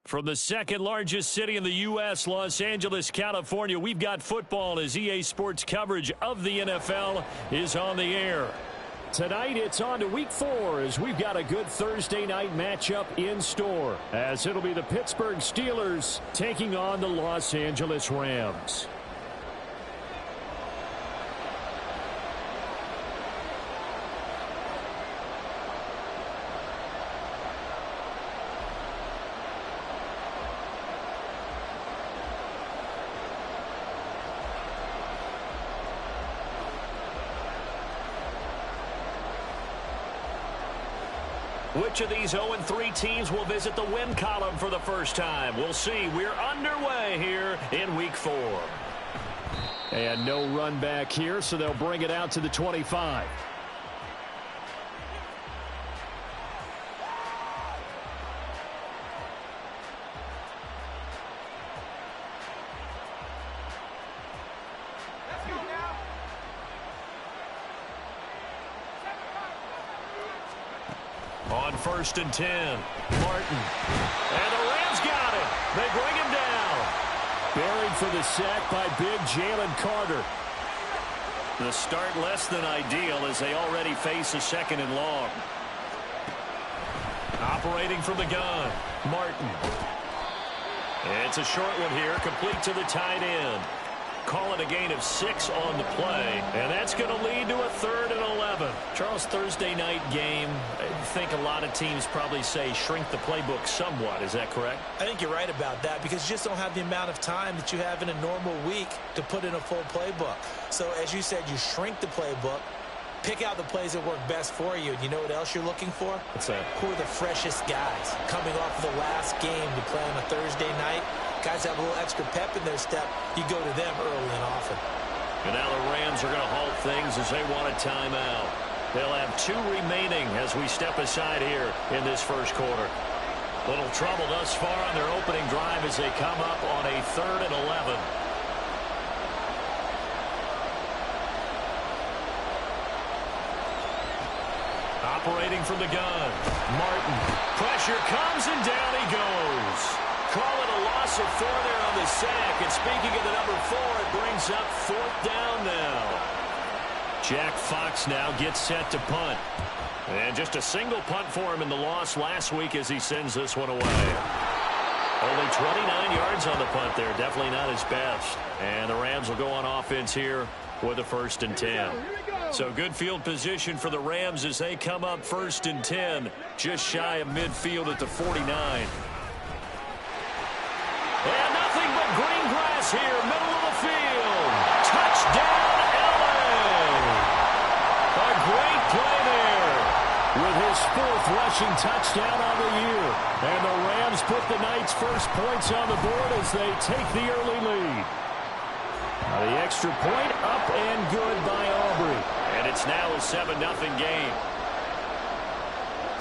From the second largest city in the U.S., Los Angeles, California, we've got football as EA Sports coverage of the NFL is on the air. Tonight, it's on to Week 4 as we've got a good Thursday night matchup in store, as it'll be the Pittsburgh Steelers taking on the Los Angeles Rams. Which of these 0-3 teams will visit the win column for the first time? We'll see. We're underway here in Week 4. And no run back here, so they'll bring it out to the 25. On 1st and 10, Martin. And the Rams got it. They bring him down. Buried for the sack by big Jalen Carter. The start less than ideal as they already face a 2nd and long. Operating from the gun, Martin. It's a short one here, complete to the tight end. Call it a gain of 6 on the play, and that's going to lead to a 3rd and 11. Charles, Thursday night game, I think a lot of teams probably say shrink the playbook somewhat. Is that correct? I think you're right about that because you just don't have the amount of time that you have in a normal week to put in a full playbook. So, as you said, you shrink the playbook, pick out the plays that work best for you, and you know what else you're looking for? What's that? Who are the freshest guys coming off of the last game to play on a Thursday night? Guys have a little extra pep in their step. You go to them early and often. And now the Rams are going to halt things as they want a timeout. They'll have 2 remaining as we step aside here in this first quarter. Little trouble thus far on their opening drive as they come up on a 3rd and 11. Operating from the gun, Martin. Pressure comes and down he goes. Call it a loss of 4 there on the sack. And speaking of the number 4, it brings up 4th down now. Jack Fox now gets set to punt. And just a single punt for him in the loss last week as he sends this one away. Only 29 yards on the punt there. Definitely not his best. And the Rams will go on offense here with a 1st and 10. So good field position for the Rams as they come up 1st and 10. Just shy of midfield at the 49. And nothing but green grass here, middle of the field. Touchdown, L.A. A great play there with his 4th rushing touchdown on the year. And the Rams put the night's first points on the board as they take the early lead. Now the extra point up and good by Aubrey. And it's now a 7-0 game.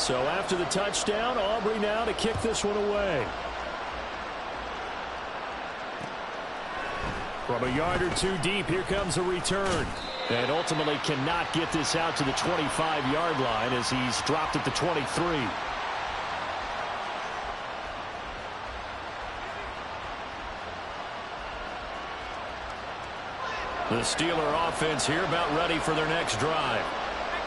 So after the touchdown, Aubrey now to kick this one away. From a yard or 2 deep, here comes a return. And ultimately cannot get this out to the 25-yard line as he's dropped at the 23. The Steeler offense here about ready for their next drive.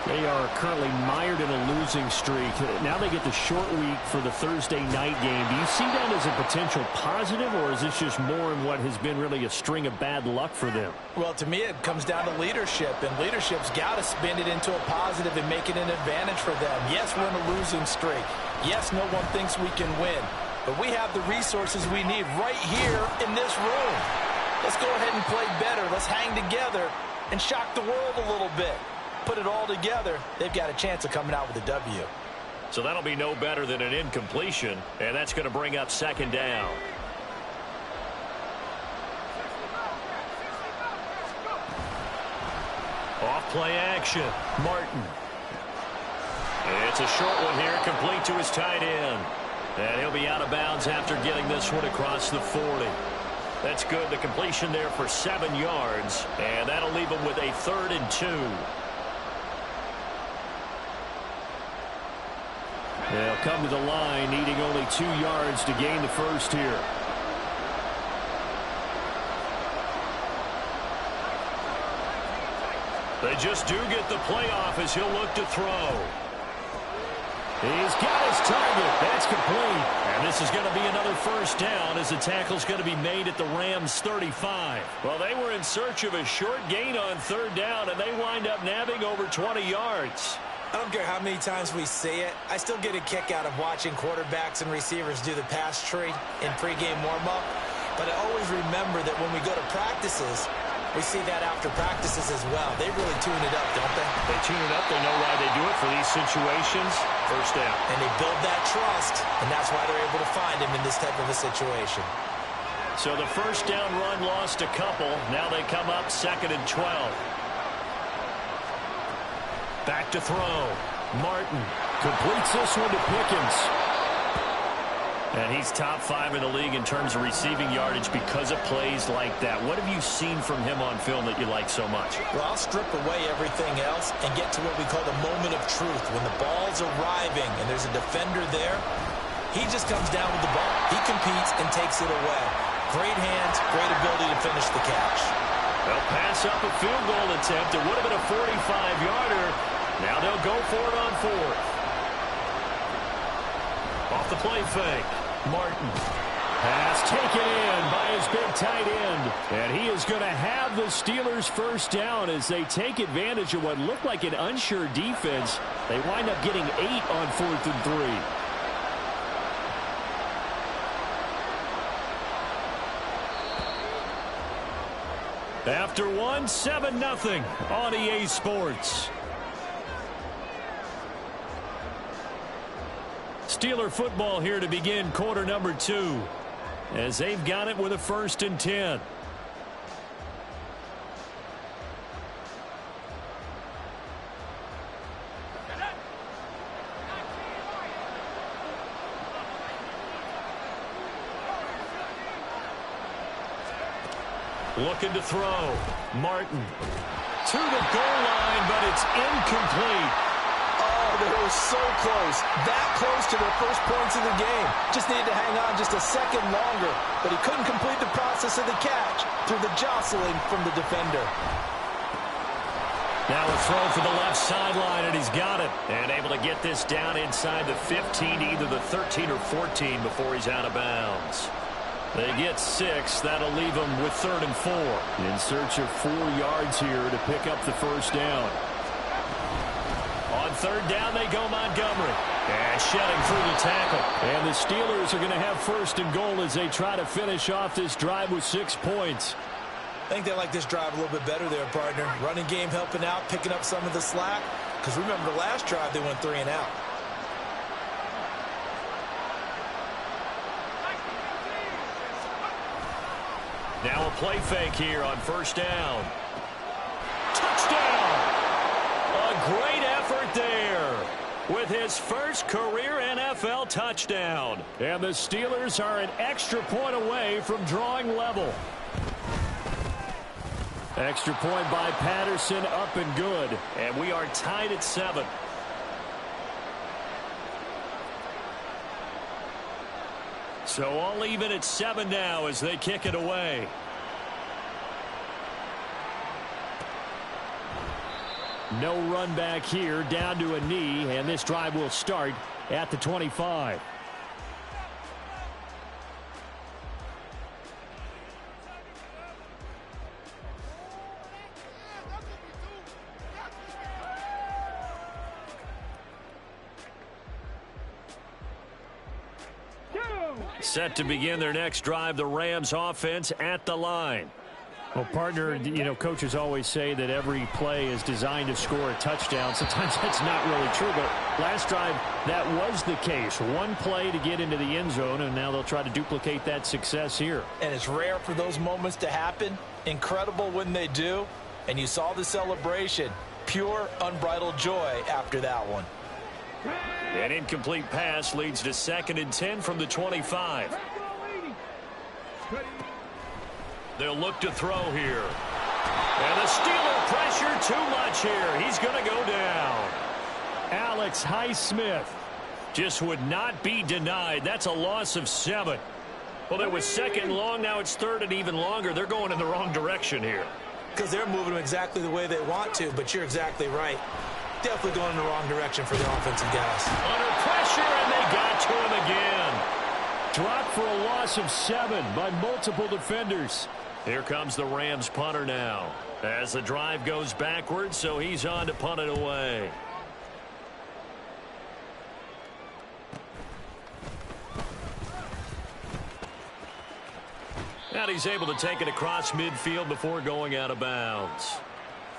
They are currently mired in a losing streak. Now they get the short week for the Thursday night game. Do you see that as a potential positive, or is this just more in what has been really a string of bad luck for them? Well, to me, it comes down to leadership, and leadership's got to spin it into a positive and make it an advantage for them. Yes, we're in a losing streak. Yes, no one thinks we can win, but we have the resources we need right here in this room. Let's go ahead and play better. Let's hang together and shock the world a little bit. Put it all together, they've got a chance of coming out with a W. So that'll be no better than an incompletion, and that's going to bring up 2nd down. Off play action, Martin. It's a short one here, complete to his tight end. And he'll be out of bounds after getting this one across the 40. That's good. The completion there for 7 yards, and that'll leave him with a 3rd and 2. They'll come to the line, needing only 2 yards to gain the first here. They just do get the playoff as he'll look to throw. He's got his target. That's complete. And this is going to be another first down as the tackle's going to be made at the Rams' 35. Well, they were in search of a short gain on third down, and they wind up nabbing over 20 yards. I don't care how many times we say it, I still get a kick out of watching quarterbacks and receivers do the pass tree in pregame warm-up. But I always remember that when we go to practices, we see that after practices as well. They really tune it up, don't they? They tune it up. They know why they do it for these situations. First down. And they build that trust, and that's why they're able to find him in this type of a situation. So the first down run lost a couple. Now they come up 2nd and 12. Back to throw. Martin completes this one to Pickens. And he's top 5 in the league in terms of receiving yardage because of plays like that. What have you seen from him on film that you like so much? Well, I'll strip away everything else and get to what we call the moment of truth. When the ball's arriving and there's a defender there, he just comes down with the ball. He competes and takes it away. Great hands, great ability to finish the catch. They'll pass up a field goal attempt. It would have been a 45-yarder. Now they'll go for it on 4th. Off the play fake. Martin. Pass taken in by his big tight end. And he is going to have the Steelers first down as they take advantage of what looked like an unsure defense. They wind up getting 8 on 4th and 3. After one, 7-0 on EA Sports. Steeler football here to begin quarter number 2 as they've got it with a 1st and 10. Looking to throw. Martin to the goal line, but it's incomplete. Oh, they were so close. That close to their first points of the game. Just needed to hang on just a second longer, but he couldn't complete the process of the catch through the jostling from the defender. Now a throw for the left sideline, and he's got it. And able to get this down inside the 15, either the 13 or 14 before he's out of bounds. They get 6. That'll leave them with 3rd and 4. In search of 4 yards here to pick up the first down. On 3rd down, they go Montgomery. And shedding through the tackle. And the Steelers are going to have 1st and goal as they try to finish off this drive with 6 points. I think they like this drive a little bit better there, partner. Running game helping out, picking up some of the slack. Because remember, the last drive, they went 3 and out. Now a play fake here on 1st down. Touchdown! A great effort there with his first career NFL touchdown. And the Steelers are an extra point away from drawing level. Extra point by Patterson, up and good. And we are tied at 7. So all even at 7 now as they kick it away. No run back here, down to a knee, and this drive will start at the 25. Set to begin their next drive, the Rams offense at the line. Well, partner, you know, coaches always say that every play is designed to score a touchdown. Sometimes that's not really true, but last drive, that was the case. One play to get into the end zone, and now they'll try to duplicate that success here. And it's rare for those moments to happen. Incredible when they do. And you saw the celebration. Pure, unbridled joy after that one. An incomplete pass leads to 2nd and 10 from the 25. They'll look to throw here. And the Steeler pressure too much here. He's going to go down. Alex Highsmith just would not be denied. That's a loss of 7. Well, it was second and long. Now it's third and even longer. They're going in the wrong direction here. Because they're moving them exactly the way they want to, but you're exactly right. Definitely going in the wrong direction for the offensive guys. Under pressure, and they got to him again. Dropped for a loss of 7 by multiple defenders. Here comes the Rams punter now. As the drive goes backwards, so he's on to punt it away. And he's able to take it across midfield before going out of bounds.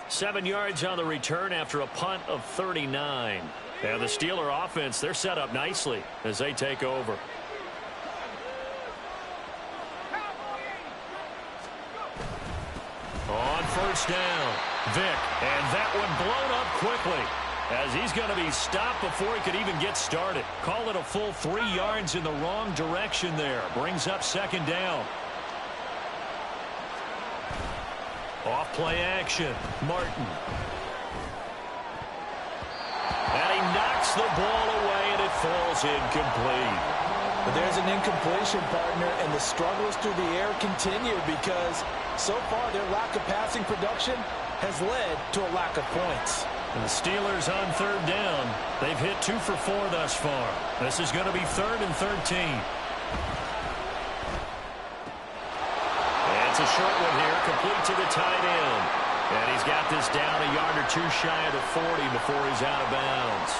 7 yards on the return after a punt of 39. And the Steeler offense, they're set up nicely as they take over. On first down, Vick, and that one blown up quickly as he's going to be stopped before he could even get started. Call it a full 3 yards in the wrong direction there. Brings up second down. Off play action, Martin. And he knocks the ball away, and it falls incomplete. But there's an incompletion, partner, and the struggles through the air continue because so far their lack of passing production has led to a lack of points. And the Steelers on third down. They've hit 2 for 4 thus far. This is going to be 3rd and 13. It's a short one here, complete to the tight end. And he's got this down a yard or 2 shy of the 40 before he's out of bounds.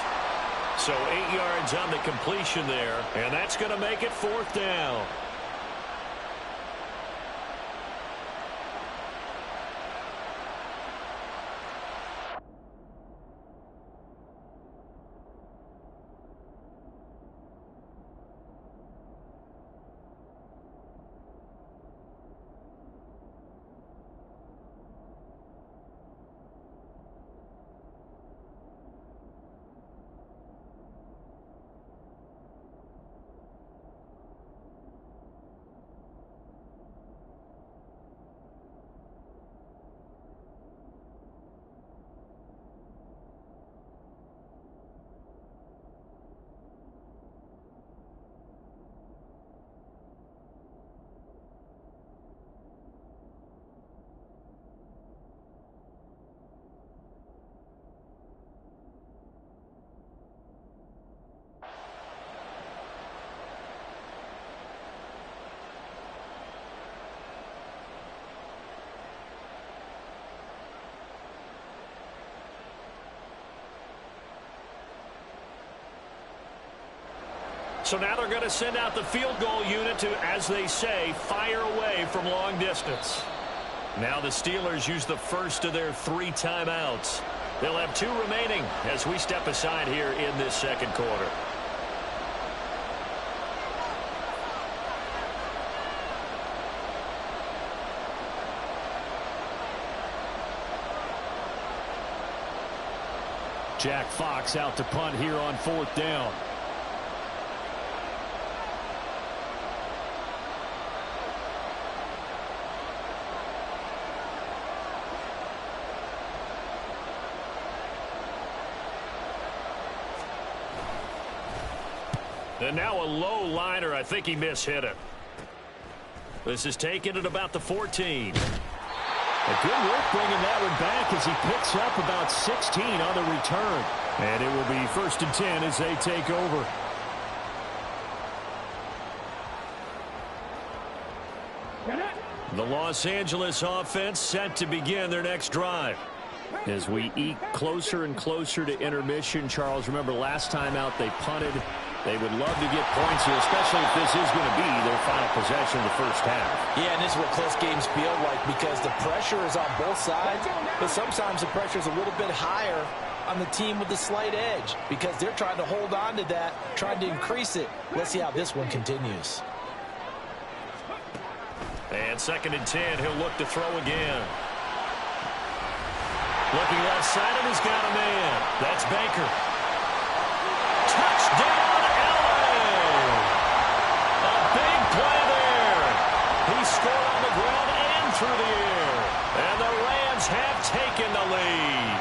So 8 yards on the completion there, and that's going to make it 4th down. So now they're going to send out the field goal unit to, as they say, fire away from long distance. Now the Steelers use the first of their 3 timeouts. They'll have 2 remaining as we step aside here in this second quarter. Jack Fox out to punt here on 4th down. And now a low liner. I think he mishit it. This is taken at about the 14. A good work bringing that one back as he picks up about 16 on the return. And it will be 1st and 10 as they take over. The Los Angeles offense set to begin their next drive. As we eke closer and closer to intermission, Charles, remember last time out they punted. They would love to get points here, especially if this is going to be their final possession of the first half. Yeah, and this is what close games feel like because the pressure is on both sides, but sometimes the pressure is a little bit higher on the team with the slight edge because they're trying to hold on to that, trying to increase it. Let's see how this one continues. And 2nd and 10, he'll look to throw again. Looking left side, and he's got a man. That's Baker. Touchdown, LA! A big play there. He scored on the ground and through the air. And the Rams have taken the lead.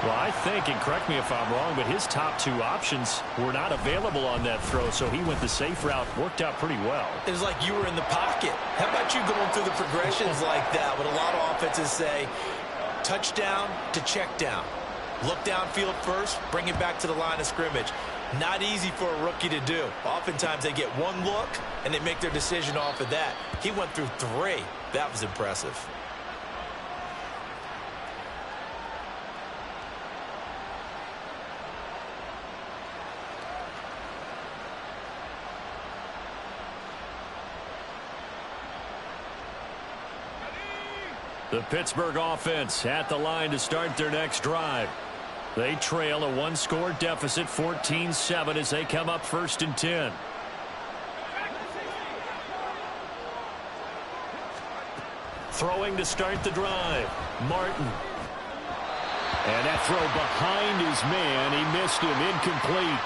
Well, I think, and correct me if I'm wrong, but his top two options were not available on that throw, so he went the safe route. Worked out pretty well. It was like you were in the pocket. How about you going through the progressions like that? What a lot of offenses say, touchdown to check down. Look downfield first, bring it back to the line of scrimmage. Not easy for a rookie to do. Oftentimes they get one look, and they make their decision off of that. He went through three. That was impressive. The Pittsburgh offense at the line to start their next drive. They trail a one-score deficit, 14-7, as they come up 1st and 10. Throwing to start the drive, Martin. And that throw behind his man. He missed him, incomplete.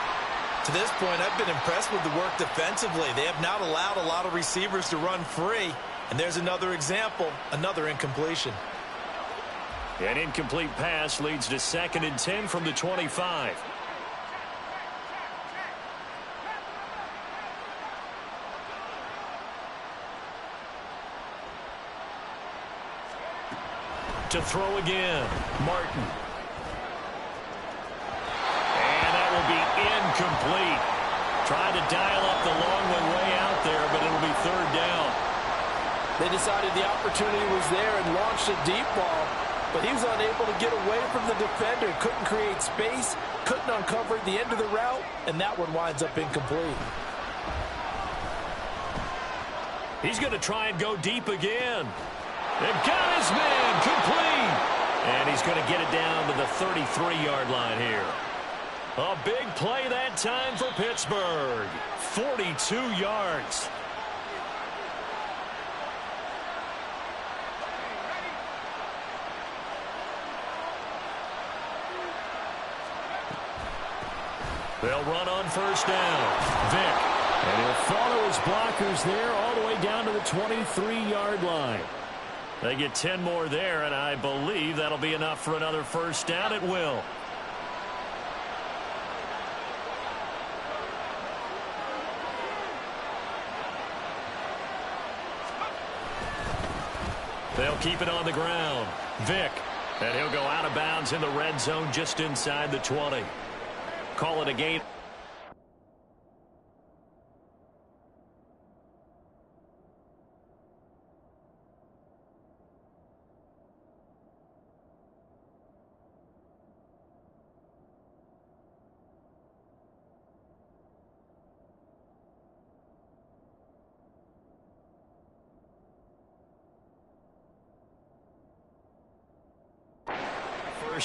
To this point, I've been impressed with the work defensively. They have not allowed a lot of receivers to run free. And there's another example, another incompletion. An incomplete pass leads to 2nd and 10 from the 25. To throw again, Martin. And that will be incomplete. Tried to dial up the long one way out there, but it'll be 3rd down. They decided the opportunity was there and launched a deep ball, but he was unable to get away from the defender. Couldn't create space, couldn't uncover the end of the route, and that one winds up incomplete. He's going to try and go deep again. They've got his man complete. And he's going to get it down to the 33-yard line here. A big play that time for Pittsburgh. 42 yards. They'll run on 1st down. Vick. And he'll follow his blockers there all the way down to the 23-yard line. They get 10 more there, and I believe that'll be enough for another 1st down. It will. They'll keep it on the ground. Vick. And he'll go out of bounds in the red zone just inside the 20. Call it a game.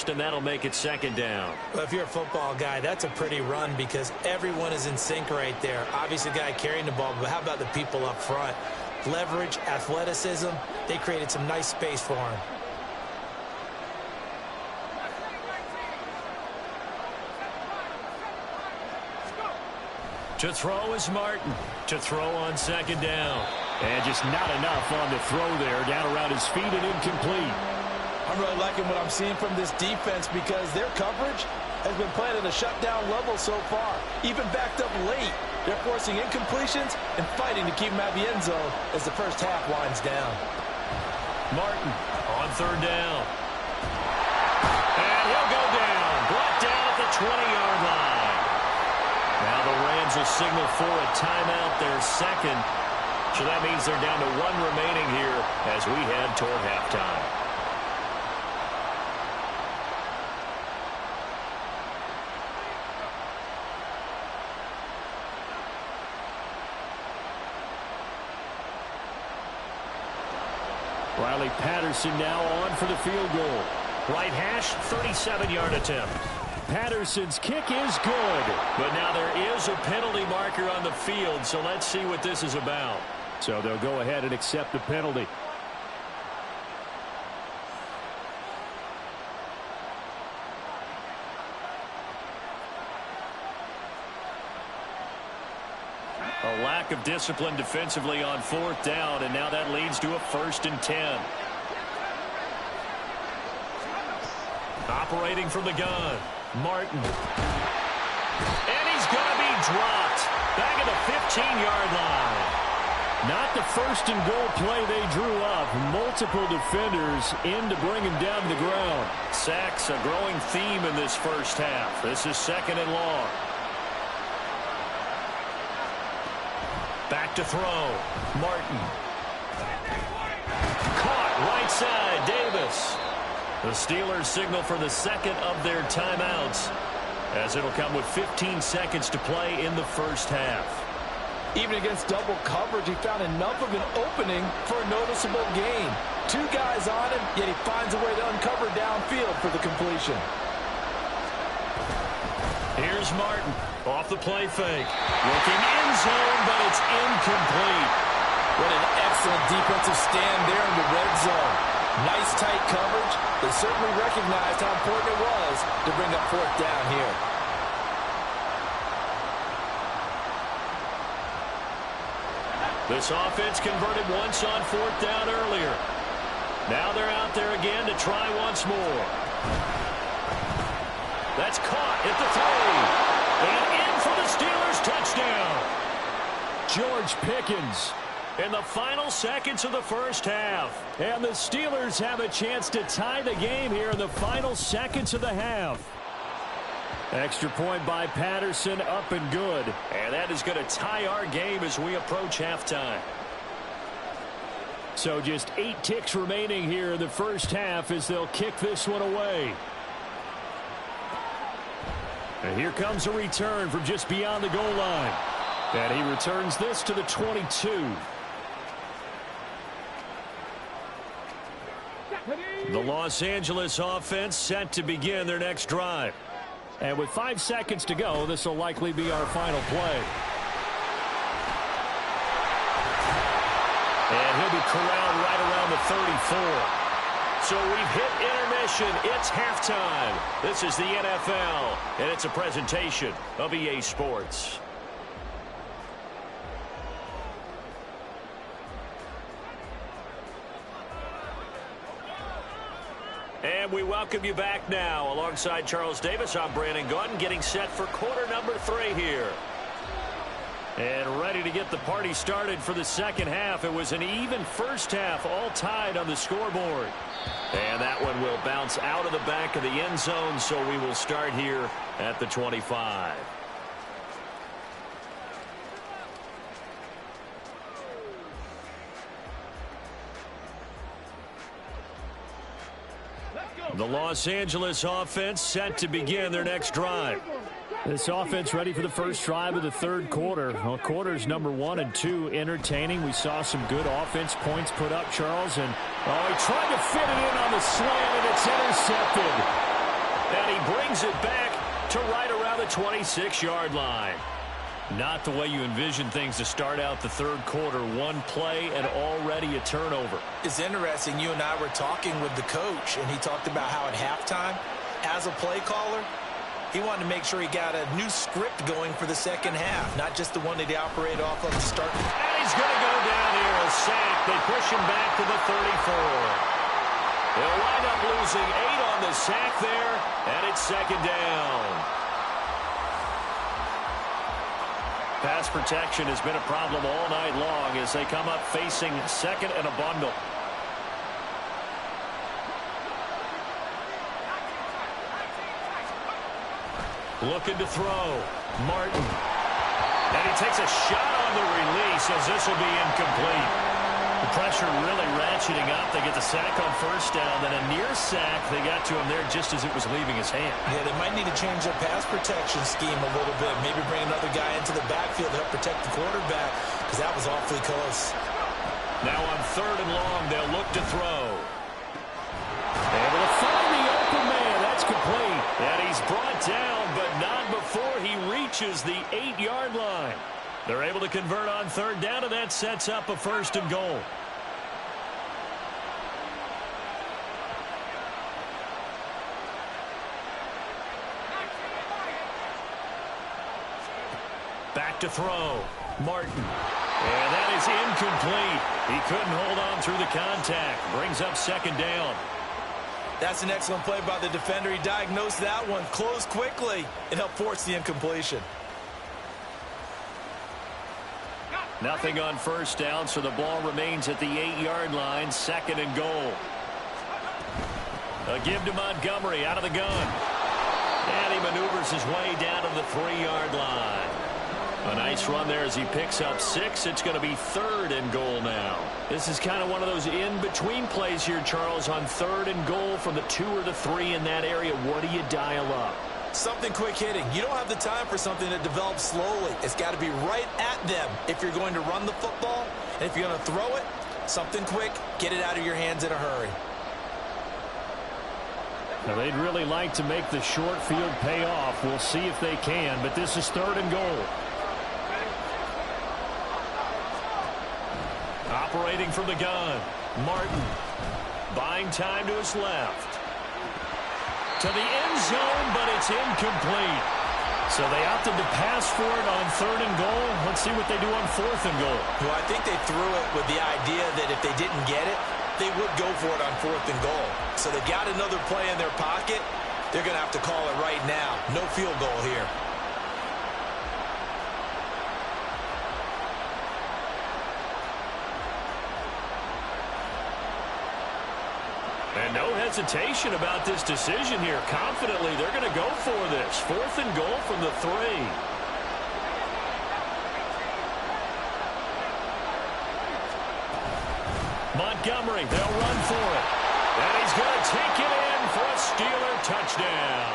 And that'll make it 2nd down. Well, if you're a football guy, that's a pretty run because everyone is in sync right there. Obviously, the guy carrying the ball, but how about the people up front? Leverage, athleticism, they created some nice space for him. To throw is Martin. To throw on 2nd down. And just not enough on the throw there. Down around his feet and incomplete. I'm really liking what I'm seeing from this defense because their coverage has been playing at a shutdown level so far. Even backed up late, they're forcing incompletions and fighting to keep them out of the end zone as the first half winds down. Martin on 3rd down. And he'll go down. Brought down at the 20-yard line. Now the Rams will signal for a timeout, their 2nd. So that means they're down to 1 remaining here as we head toward halftime. Riley Patterson now on for the field goal. Right hash, 37-yard attempt. Patterson's kick is good. But now there is a penalty marker on the field, so let's see what this is about. So they'll go ahead and accept the penalty. A lack of discipline defensively on 4th down, and now that leads to a 1st and 10. Operating from the gun, Martin. And he's going to be dropped back at the 15-yard line. Not the first and goal play they drew up. Multiple defenders in to bring him down to the ground. Sacks, a growing theme in this first half. This is 2nd and long. Back to throw. Martin. Caught right side, Davis. The Steelers signal for the second of their timeouts, as it'll come with 15 seconds to play in the first half. Even against double coverage, he found enough of an opening for a noticeable gain. 2 guys on him, yet he finds a way to uncover downfield for the completion. Here's Martin off the play fake. Looking end zone, but it's incomplete. What an excellent defensive stand there in the red zone. Nice tight coverage. They certainly recognized how important it was to bring up 4th down here. This offense converted once on 4th down earlier. Now they're out there again to try once more. That's caught at the 3. And in for the Steelers touchdown. George Pickens. In the final seconds of the first half. And the Steelers have a chance to tie the game here in the final seconds of the half. Extra point by Patterson, up and good. And that is going to tie our game as we approach halftime. So just 8 ticks remaining here in the first half as they'll kick this one away. And here comes a return from just beyond the goal line. And he returns this to the 22. The Los Angeles offense set to begin their next drive. And with 5 seconds to go, this will likely be our final play. And he'll be corralled right around the 34. So we've hit intermission. It's halftime. This is the NFL, and it's a presentation of EA Sports. And we welcome you back now. Alongside Charles Davis, I'm Brandon Gaudin, getting set for quarter number 3 here. And ready to get the party started for the second half. It was an even first half, all tied on the scoreboard. And that one will bounce out of the back of the end zone, so we will start here at the 25. The Los Angeles offense set to begin their next drive. This offense ready for the first drive of the third quarter. Well, quarters number 1 and 2 entertaining. We saw some good offense points put up, Charles. And he tried to fit it in on the slant, and it's intercepted. And he brings it back to right around the 26-yard line. Not the way you envision things to start out the third quarter. 1 play and already a turnover. It's interesting. You and I were talking with the coach, and he talked about how at halftime, as a play caller, he wanted to make sure he got a new script going for the second half, not just the one that he operated off of to start. And he's going to go down here, a sack. They push him back to the 34. They'll wind up losing 8 on the sack there, and it's second down. Pass protection has been a problem all night long as they come up facing second and a bundle. Looking to throw. Martin. And he takes a shot on the release as this will be incomplete. The pressure really ratcheting up. They get the sack on first down. Then a near sack. They got to him there just as it was leaving his hand. Yeah, they might need to change their pass protection scheme a little bit. Maybe bring another guy into the backfield to help protect the quarterback, because that was awfully close. Now on third and long, they'll look to throw. Able to find the open man. That's complete. And he's brought down, but not before he reaches the 8-yard line. They're able to convert on third down, and that sets up a first and goal. Back to throw. Martin. And that is incomplete. He couldn't hold on through the contact. Brings up second down. That's an excellent play by the defender. He diagnosed that one, closed quickly, and helped force the incompletion. Nothing on first down, so the ball remains at the 8-yard line, 2nd and goal. A give to Montgomery out of the gun. And he maneuvers his way down to the 3-yard line. A nice run there as he picks up 6. It's going to be 3rd and goal now. This is kind of one of those in-between plays here, Charles, on 3rd and goal from the 2 or the 3 in that area. What do you dial up? Something quick hitting. You don't have the time for something that develops slowly. It's got to be right at them if you're going to run the football. And if you're going to throw it, something quick, get it out of your hands in a hurry. Now, they'd really like to make the short field pay off. We'll see if they can, but this is 3rd and goal. Operating from the gun, Martin. Buying time to his left. To the end zone, but it's incomplete. So they opted to pass for it on 3rd and goal. Let's see what they do on 4th and goal. Well, I think they threw it with the idea that if they didn't get it, they would go for it on 4th and goal. So they got another play in their pocket. They're going to have to call it right now. No field goal here. And no hesitation about this decision here. Confidently, they're going to go for this. 4th and goal from the 3. Montgomery, they'll run for it. And he's going to take it in for a Steeler touchdown.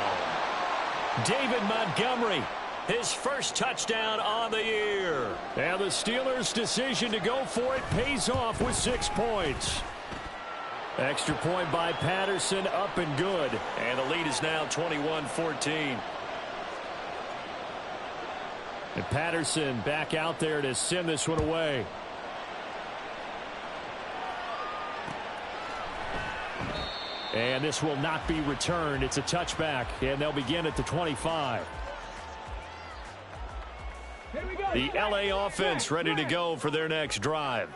David Montgomery, his first touchdown on the year. And the Steelers' decision to go for it pays off with 6 points. Extra point by Patterson, up and good. And the lead is now 21-14. And Patterson back out there to send this one away. And this will not be returned. It's a touchback, and they'll begin at the 25. The LA offense ready to go for their next drive.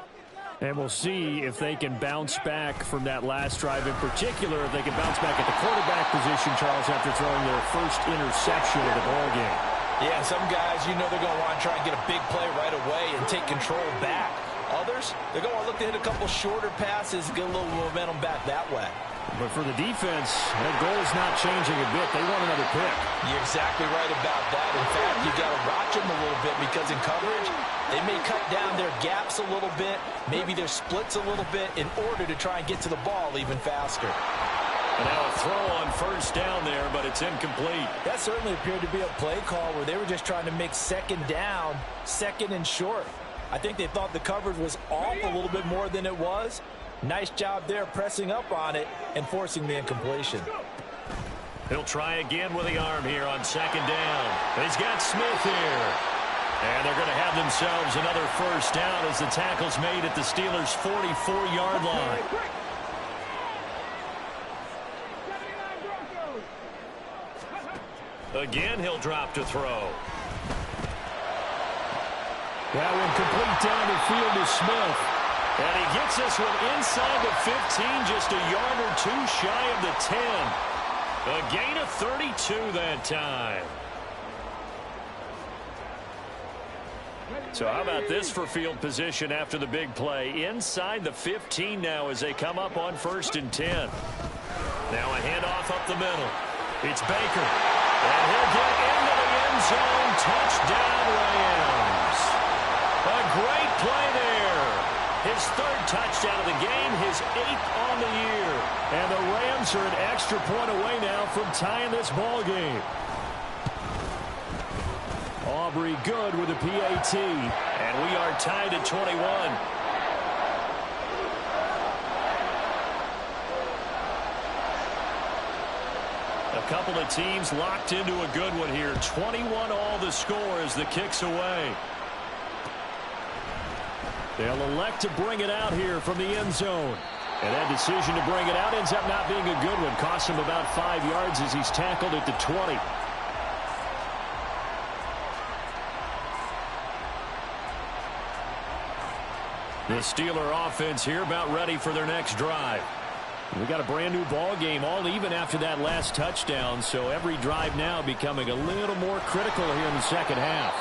And we'll see if they can bounce back from that last drive in particular, if they can bounce back at the quarterback position, Charles, after throwing their first interception of the ballgame. Yeah, some guys, you know they're going to want to try and get a big play right away and take control back. Others, they're going to look to hit a couple shorter passes and get a little momentum back that way. But for the defense, that goal is not changing a bit. They want another pick. You're exactly right about that. In fact, you got to watch them a little bit because in coverage, they may cut down their gaps a little bit, maybe their splits a little bit in order to try and get to the ball even faster. And now a throw on first down there, but it's incomplete. That certainly appeared to be a play call where they were just trying to make 2nd down, 2nd and short. I think they thought the coverage was off a little bit more than it was. Nice job there pressing up on it and forcing the incompletion. He'll try again with the arm here on 2nd down. He's got Smith here. And they're going to have themselves another first down as the tackle's made at the Steelers' 44-yard line. Again, he'll drop to throw. That one complete down the field to Smith. And he gets this one inside the 15, just a yard or 2 shy of the 10. A gain of 32 that time. So how about this for field position after the big play? Inside the 15 now as they come up on 1st and 10. Now a handoff up the middle. It's Baker. And he'll get into the end zone. Touchdown, Rams. A great play there. His 3rd touchdown of the game, his 8th on the year. And the Rams are an extra point away now from tying this ball game. Aubrey good with a PAT. And we are tied at 21. A couple of teams locked into a good one here. 21 all the score as the kick's away. They'll elect to bring it out here from the end zone. And that decision to bring it out ends up not being a good one. Costs him about 5 yards as he's tackled at the 20. The Steeler offense here about ready for their next drive. We got a brand new ball game, all even after that last touchdown, so every drive now becoming a little more critical here in the second half.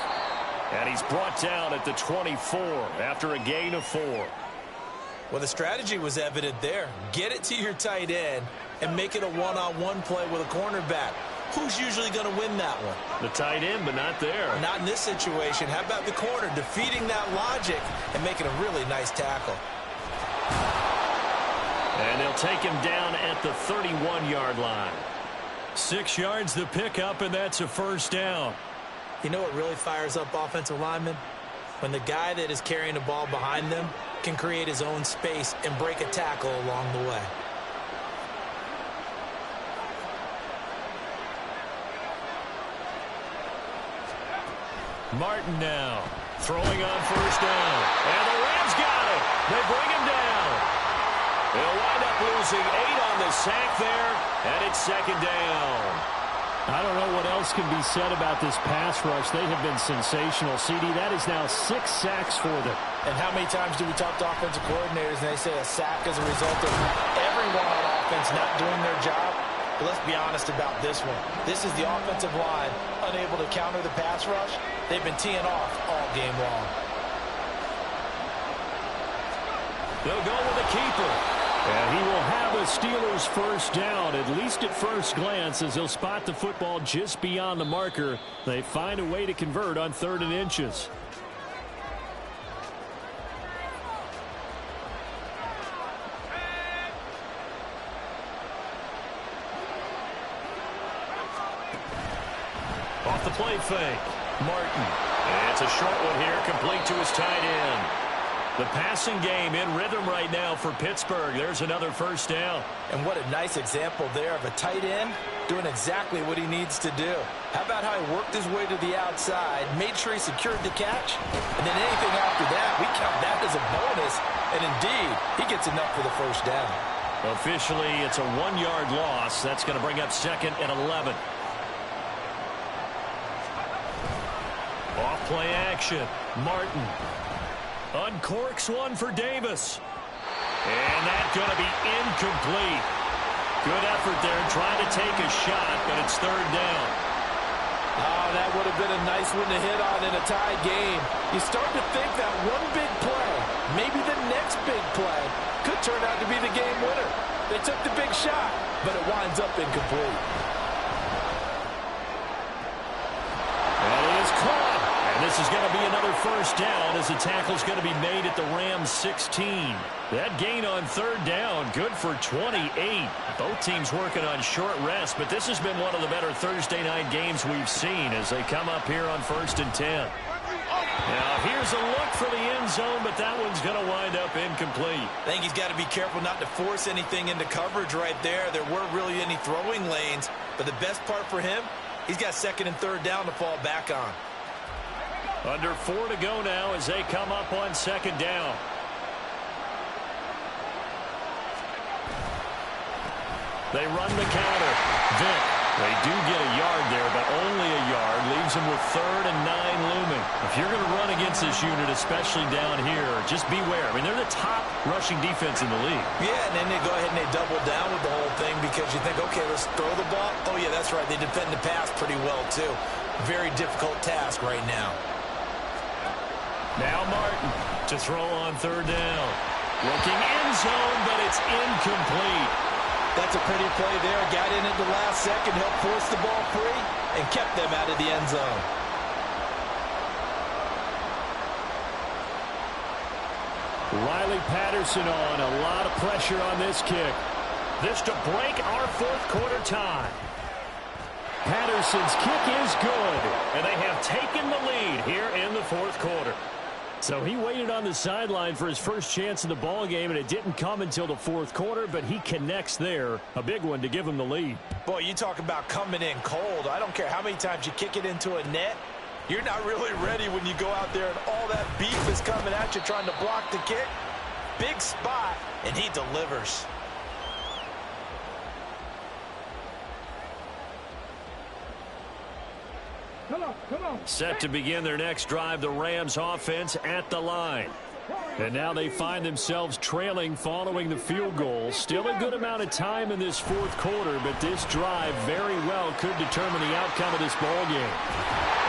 And he's brought down at the 24 after a gain of 4. Well, the strategy was evident there. Get it to your tight end and make it a one-on-one play with a cornerback. Who's usually going to win that one? The tight end, but not there. Not in this situation. How about the corner defeating that logic and making a really nice tackle? And they'll take him down at the 31-yard line. 6 yards the pickup, and that's a first down. You know what really fires up offensive linemen? When the guy that is carrying the ball behind them can create his own space and break a tackle along the way. Martin now throwing on first down. And the Rams got it. They bring him down. They'll wind up losing 8 on the sack there, and it's second down. I don't know what else can be said about this pass rush. They have been sensational. CD, that is now 6 sacks for them. And how many times do we talk to offensive coordinators and they say a sack is a result of everyone on offense not doing their job? But let's be honest about this one. This is the offensive line unable to counter the pass rush. They've been teeing off all game long. They'll go with the keeper. And he will have a Steelers first down, at least at first glance, as he'll spot the football just beyond the marker. They find a way to convert on 3rd and inches. Off the play fake. Martin. And it's a short one here, complete to his tight end. The passing game in rhythm right now for Pittsburgh. There's another first down. And what a nice example there of a tight end doing exactly what he needs to do. How about how he worked his way to the outside, made sure he secured the catch, and then anything after that, we count that as a bonus. And indeed, he gets enough for the first down. Officially, it's a 1-yard loss. That's going to bring up 2nd and 11. Off play action. Martin uncorks one for Davis. And that's going to be incomplete. Good effort there trying to take a shot, but it's 3rd down. Oh, that would have been a nice one to hit on in a tie game. You start to think that one big play, maybe the next big play, could turn out to be the game winner. They took the big shot, but it winds up incomplete. And it is caught. And this is going to be another first down as the tackle's going to be made at the Rams 16. That gain on 3rd down, good for 28. Both teams working on short rest, but this has been one of the better Thursday night games we've seen as they come up here on 1st and 10. Now here's a look for the end zone, but that one's going to wind up incomplete. I think he's got to be careful not to force anything into coverage right there. There weren't really any throwing lanes, but the best part for him, he's got 2nd and 3rd down to fall back on. Under 4 to go now as they come up on 2nd down. They run the counter. Vick. They do get a yard there, but only a yard. Leaves them with 3rd and 9 looming. If you're going to run against this unit, especially down here, just beware. I mean, they're the top rushing defense in the league. Yeah, and then they go ahead and they double down with the whole thing because you think, okay, let's throw the ball. Oh, yeah, that's right. They defend the pass pretty well, too. Very difficult task right now. Now Martin to throw on 3rd down. Looking end zone, but it's incomplete. That's a pretty play there. Got in at the last second, helped force the ball free, and kept them out of the end zone. Riley Patterson on. A lot of pressure on this kick. This to break our 4th quarter tie. Patterson's kick is good, and they have taken the lead here in the 4th quarter. So he waited on the sideline for his first chance in the ball game, and it didn't come until the 4th quarter, but he connects there. A big one to give him the lead. Boy, you talk about coming in cold. I don't care how many times you kick it into a net. You're not really ready when you go out there and all that beef is coming at you trying to block the kick. Big spot, and he delivers. Set to begin their next drive, the Rams offense at the line. And now they find themselves trailing following the field goal. Still a good amount of time in this fourth quarter, but this drive very well could determine the outcome of this ball game.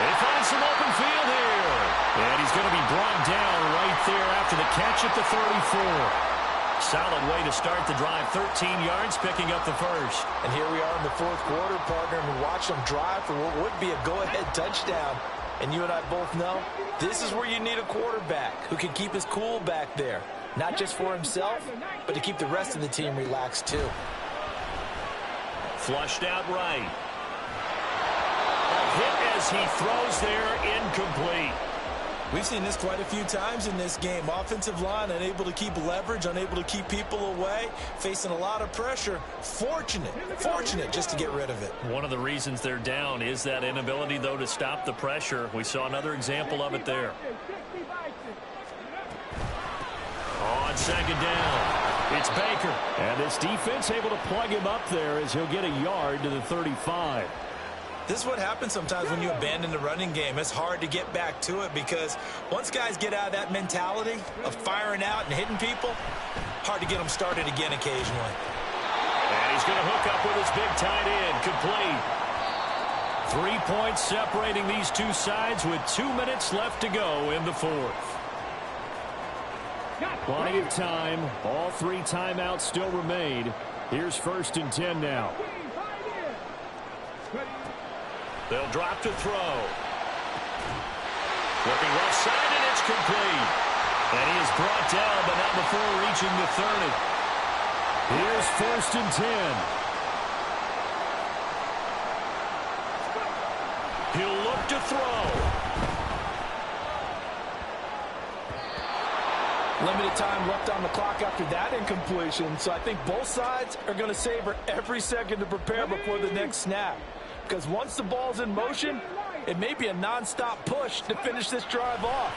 They find some open field here. And he's going to be brought down right there after the catch at the 34. Solid way to start the drive. 13 yards, picking up the first. And here we are in the fourth quarter, partner, and we watch them drive for what would be a go-ahead touchdown. And you and I both know this is where you need a quarterback who can keep his cool back there. Not just for himself, but to keep the rest of the team relaxed too. Flushed out right. A hit as he throws there, incomplete. We've seen this quite a few times in this game. Offensive line unable to keep leverage, unable to keep people away, facing a lot of pressure. Fortunate just to get rid of it. One of the reasons they're down is that inability, though, to stop the pressure. We saw another example of it there. On second down, it's Baker. And this defense able to plug him up there as he'll get a yard to the 35. This is what happens sometimes when you abandon the running game. It's hard to get back to it because once guys get out of that mentality of firing out and hitting people, hard to get them started again occasionally. And he's going to hook up with his big tight end, complete. 3 points separating these two sides with 2 minutes left to go in the fourth. Plenty of time. All three timeouts still remain. Here's 1st and 10 now. They'll drop to throw. Looking left side, and it's complete. And he is brought down, but not before reaching the 30. Here's 1st and 10. He'll look to throw. Limited time left on the clock after that incompletion, so I think both sides are going to savor every second to prepare before the next snap. Because once the ball's in motion, it may be a non-stop push to finish this drive off.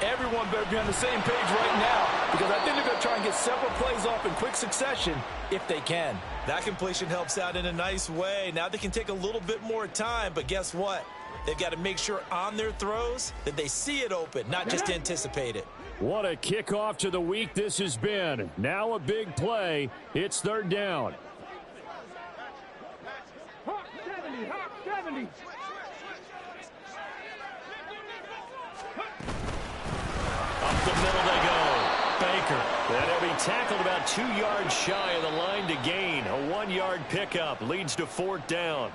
Everyone better be on the same page right now because I think they're going to try and get several plays off in quick succession if they can. That completion helps out in a nice way. Now they can take a little bit more time, but guess what? They've got to make sure on their throws that they see it open, not just anticipate it. What a kickoff to the week this has been. Now a big play. It's 3rd down. Up the middle they go. Baker. And he'll be tackled about 2 yards shy of the line to gain. A 1-yard pickup leads to 4th down.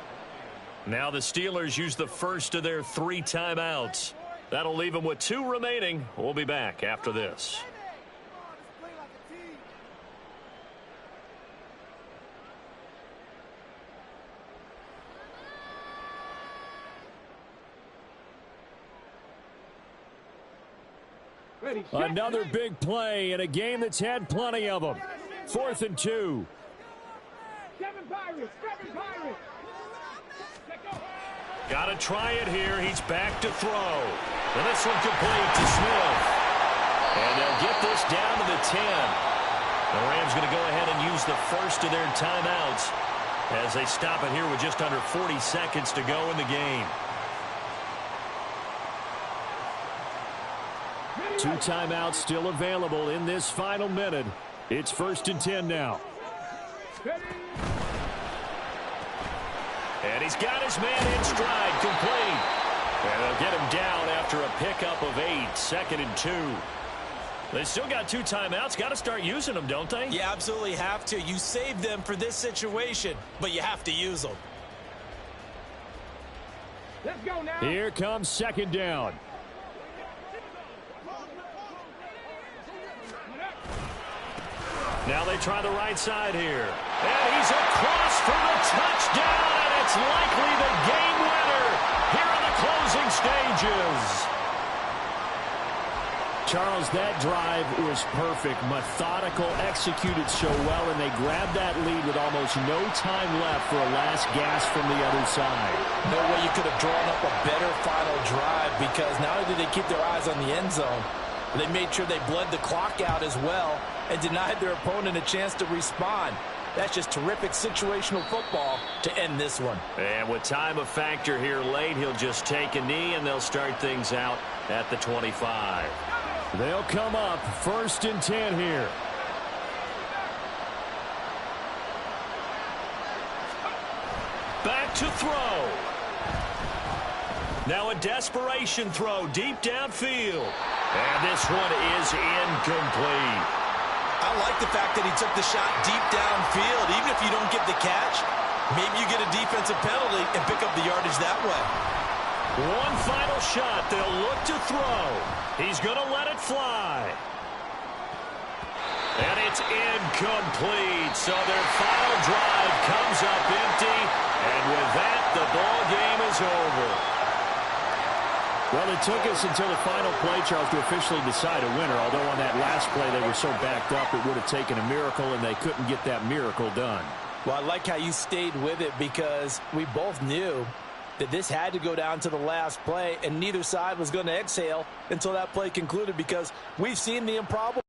Now the Steelers use the first of their 3 timeouts. That'll leave them with 2 remaining. We'll be back after this. Another big play in a game that's had plenty of them. 4th and 2. Got to try it here. He's back to throw. And this one complete to Smith. And they'll get this down to the 10. The Rams going to go ahead and use the first of their timeouts as they stop it here with just under 40 seconds to go in the game. 2 timeouts still available in this final minute. It's 1st and 10 now. And he's got his man in stride, complete. And they'll get him down after a pickup of 8, 2nd and 2. They still got 2 timeouts. Got to start using them, don't they? You absolutely have to. You save them for this situation, but you have to use them. Let's go now. Here comes 2nd down. Now they try the right side here. And he's across for the touchdown, and it's likely the game winner here in the closing stages. Charles, that drive was perfect, methodical, executed so well, and they grabbed that lead with almost no time left for a last gasp from the other side. No way you could have drawn up a better final drive because not only did they keep their eyes on the end zone, they made sure they bled the clock out as well and denied their opponent a chance to respond. That's just terrific situational football to end this one. And with time a factor here late, he'll just take a knee, and they'll start things out at the 25. They'll come up 1st and 10 here. Back to throw. Now a desperation throw deep downfield. And this one is incomplete. I like the fact that he took the shot deep downfield. Even if you don't get the catch, maybe you get a defensive penalty and pick up the yardage that way. One final shot. They'll look to throw. He's going to let it fly. And it's incomplete. So their final drive comes up empty. And with that, the ball game is over. Well, it took us until the final play, Charles, to officially decide a winner. Although on that last play they were so backed up, it would have taken a miracle, and they couldn't get that miracle done. Well, I like how you stayed with it because we both knew that this had to go down to the last play, and neither side was going to exhale until that play concluded because we've seen the improbable.